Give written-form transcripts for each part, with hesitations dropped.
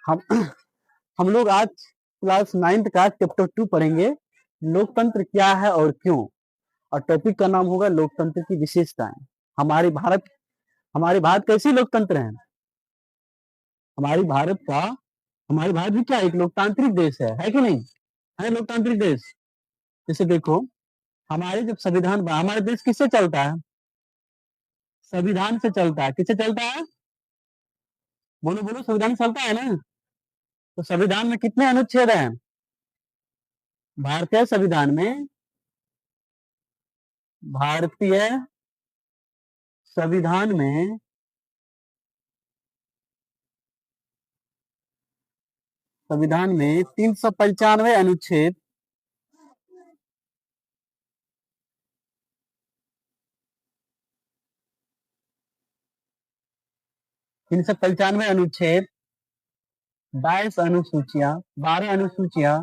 हम हम लोग आज क्लास 9th का चैप्टर 2 पढ़ेंगे, लोकतंत्र क्या है और क्यों। और टॉपिक का नाम होगा लोकतंत्र की विशेषताएं। हमारे भारत हमारे भारत कैसी लोकतंत्र है? हमारी भारत का हमारे भारत भी क्या एक लोकतांत्रिक देश है कि नहीं? है लोकतांत्रिक देश। जैसे देखो, हमारे जब संविधान हमारे देश किससे चलता है? संविधान से चलता है। किससे चलता है? बोलो बोलो, संविधान से चलता है ना। तो संविधान में कितने अनुच्छेद हैं? भारतीय संविधान में भारतीय संविधान में 395 अनुच्छेद 395 अनुच्छेद, 22 अनुसूचियां, 12 अनुसूचियां,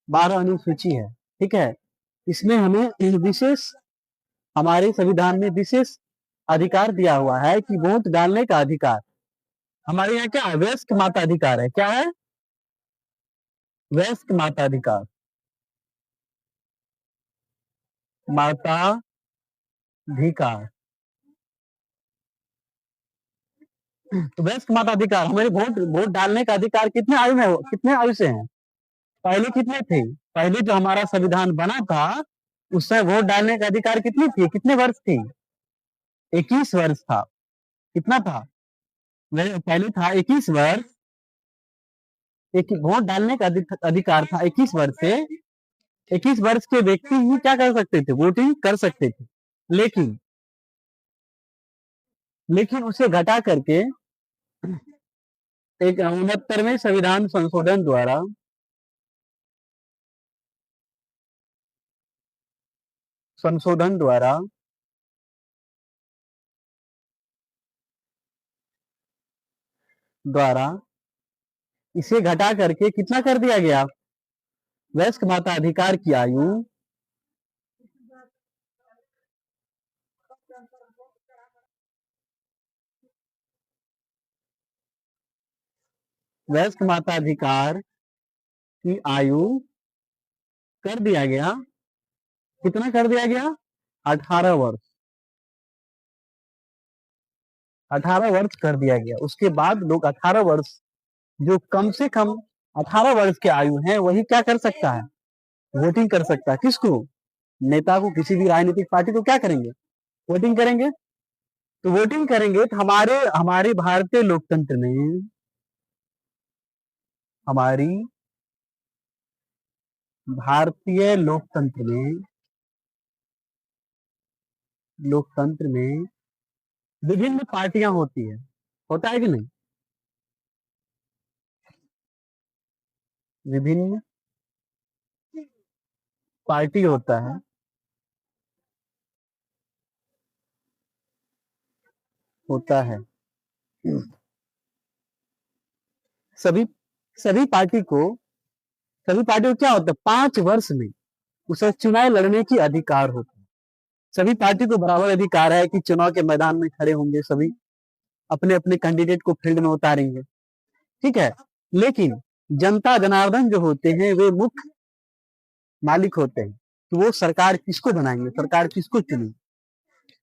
बारह अनुसूची है। ठीक है, इसमें हमें विशेष हमारे संविधान में विशेष अधिकार दिया हुआ है कि वोट डालने का अधिकार। हमारे यहाँ क्या है? वयस्क मताधिकार है। क्या है? वयस्क मताधिकार, मताधिकार। तो वयस्क मताधिकार, हमारे वोट वोट डालने का अधिकार कितने आयु में कितने आयु से है? पहले कितने थे? पहले जो हमारा संविधान बना था उससे वोट डालने का अधिकार कितनी थी? कितने वर्ष थी? 21 वर्ष था। कितना था? पहले था 21 वर्ष। एक वोट डालने का अधिकार था 21 वर्ष से। 21 वर्ष के व्यक्ति ही क्या कर सकते थे? वोटिंग कर सकते थे। लेकिन लेकिन उसे घटा करके एक 69वें संविधान संशोधन द्वारा द्वारा इसे घटा करके कितना कर दिया गया? वयस्क मताधिकार की आयु वयस्क मताधिकार की आयु कर दिया गया। कितना कर दिया गया? 18 वर्ष। 18 वर्ष कर दिया गया। उसके बाद लोग 18 वर्ष, जो कम से कम 18 वर्ष के आयु है, वही क्या कर सकता है? वोटिंग कर सकता है। किसको? नेता को, किसी भी राजनीतिक पार्टी को क्या करेंगे? वोटिंग करेंगे। तो वोटिंग करेंगे तो हमारे हमारे भारतीय लोकतंत्र में हमारी भारतीय लोकतंत्र में विभिन्न पार्टियां होती है। होता है कि नहीं? विभिन्न पार्टी होता है। सभी सभी पार्टी को क्या होता है? 5 वर्ष में उसे चुनाव लड़ने की अधिकार होता है। सभी पार्टी को बराबर अधिकार है कि चुनाव के मैदान में खड़े होंगे, सभी अपने अपने कैंडिडेट को फील्ड में उतारेंगे। ठीक है, लेकिन जनता जनार्दन जो होते हैं वे मुख्य मालिक होते हैं। तो वो सरकार किसको बनाएंगे? सरकार किसको चुनेंगे?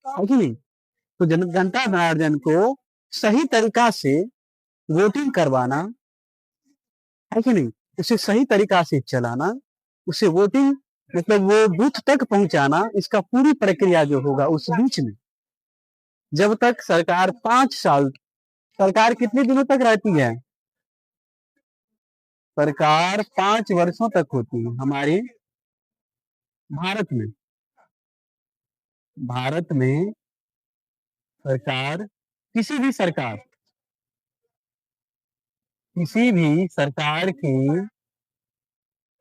है कि नहीं? तो जनता जनार्दन को सही तरीका से वोटिंग करवाना, है कि नहीं, उसे सही तरीका से चलाना, उसे वोटिंग मतलब वो बूथ तक पहुंचाना, इसका पूरी प्रक्रिया जो होगा उस बीच में जब तक सरकार 5 साल, सरकार कितने दिनों तक रहती है? सरकार 5 वर्षों तक होती है हमारे भारत में। भारत में सरकार, किसी भी सरकार की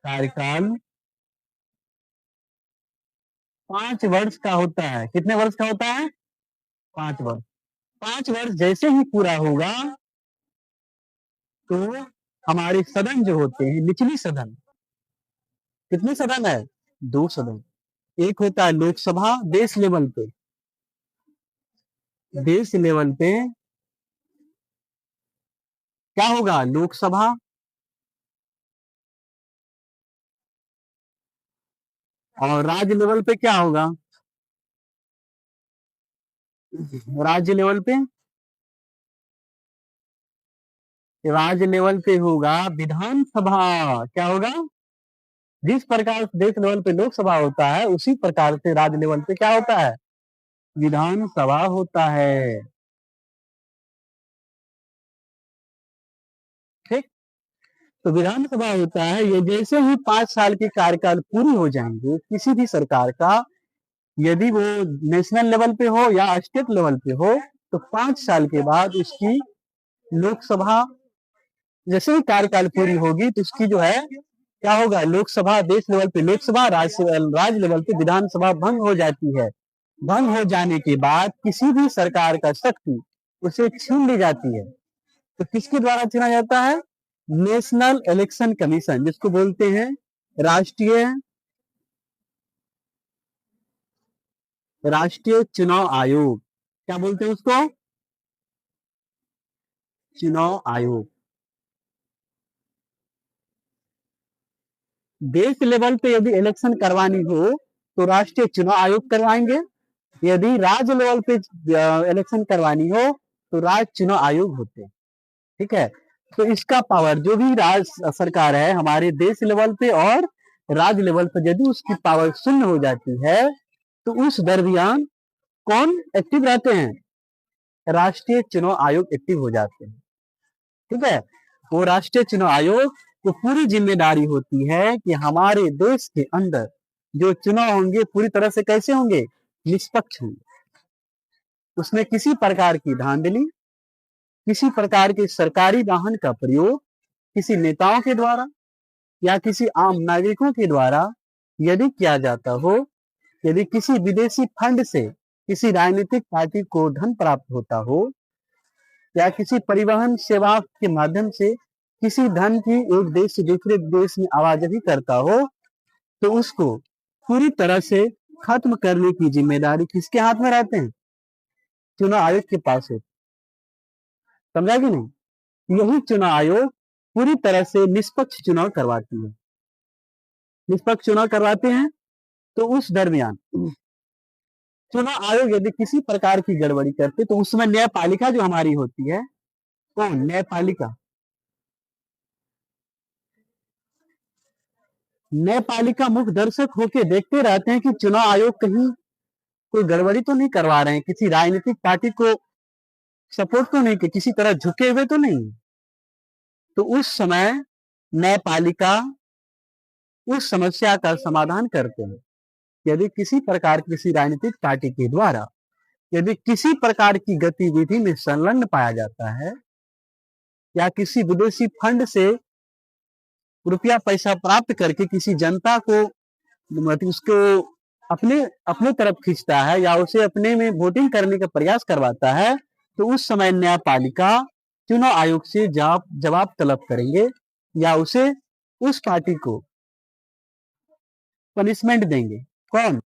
कार्यकाल 5 वर्ष का होता है। कितने वर्ष का होता है? 5 वर्ष। 5 वर्ष जैसे ही पूरा होगा तो हमारे सदन जो होते हैं, निचली सदन, कितने सदन है? 2 सदन। एक होता है लोकसभा देश लेवल पे, देश लेवल पे क्या होगा? लोकसभा। और राज्य लेवल पे क्या होगा? राज्य लेवल पे, राज्य लेवल पे होगा विधानसभा। क्या होगा? जिस प्रकार से देश लेवल पे लोकसभा होता है, उसी प्रकार से राज्य लेवल पे क्या होता है? विधानसभा होता है। ठीक। तो विधानसभा होता है, ये जैसे ही 5 साल के कार्यकाल पूरी हो जाएंगे किसी भी सरकार का, यदि वो नेशनल लेवल पे हो या स्टेट लेवल पे हो, तो 5 साल के बाद उसकी लोकसभा, जैसे ही कार्यकाल पूरी होगी तो उसकी जो है क्या होगा? लोकसभा देश लेवल पे लोकसभा, राज्य लेवल पे विधानसभा भंग हो जाती है। भंग हो जाने के बाद किसी भी सरकार का शक्ति उसे छीन ली जाती है। तो किसके द्वारा चुना जाता है? नेशनल इलेक्शन कमीशन, जिसको बोलते हैं राष्ट्रीय राष्ट्रीय चुनाव आयोग। क्या बोलते हैं उसको? चुनाव आयोग। देश लेवल पे यदि इलेक्शन करवानी हो तो राष्ट्रीय चुनाव आयोग करवाएंगे, यदि राज्य लेवल पे इलेक्शन करवानी हो तो राज्य चुनाव आयोग होते हैं। ठीक है। तो इसका पावर, जो भी राज्य सरकार है हमारे देश लेवल पे और राज्य लेवल पे, यदि उसकी पावर शून्य हो जाती है तो उस दरमियान कौन एक्टिव रहते हैं? राष्ट्रीय चुनाव आयोग एक्टिव हो जाते हैं। ठीक है। वो राष्ट्रीय चुनाव आयोग को पूरी जिम्मेदारी होती है कि हमारे देश के अंदर जो चुनाव होंगे पूरी तरह से कैसे होंगे? निष्पक्ष होंगे। उसमें किसी प्रकार की धांधली, किसी प्रकार के सरकारी वाहन का प्रयोग किसी नेताओं के द्वारा या किसी आम नागरिकों के द्वारा यदि किया जाता हो, यदि किसी विदेशी फंड से किसी राजनीतिक पार्टी को धन प्राप्त होता हो, या किसी परिवहन सेवा के माध्यम से किसी धन की एक देश से दूसरे देश में आवाजाही करता हो, तो उसको पूरी तरह से खत्म करने की जिम्मेदारी किसके हाथ में रहते हैं? चुनाव आयोग के पास है। समझा कि नहीं? यही चुनाव आयोग पूरी तरह से निष्पक्ष चुनाव करवाती है। निष्पक्ष चुनाव करवाते हैं। तो उस दरमियान चुनाव आयोग यदि किसी प्रकार की गड़बड़ी करते तो उसमें न्यायपालिका जो हमारी होती है, कौन? न्यायपालिका। न्यायपालिका मुख्य दर्शक होकर देखते रहते हैं कि चुनाव आयोग कहीं कोई गड़बड़ी तो नहीं करवा रहे हैं, किसी राजनीतिक पार्टी को सपोर्ट तो नहीं, कि किसी तरह झुके हुए तो नहीं। तो उस समय न्यायपालिका उस समस्या का समाधान करते हैं। यदि किसी प्रकार किसी राजनीतिक पार्टी के द्वारा यदि किसी प्रकार की गतिविधि में संलग्न पाया जाता है, या किसी विदेशी फंड से रुपया पैसा प्राप्त करके किसी जनता को, मतलब उसको अपने अपने तरफ खींचता है या उसे अपने में वोटिंग करने का प्रयास करवाता है, तो उस समय न्यायपालिका चुनाव आयोग से जवाब तलब करेंगे या उसे, उस पार्टी को पनिशमेंट देंगे। कौन?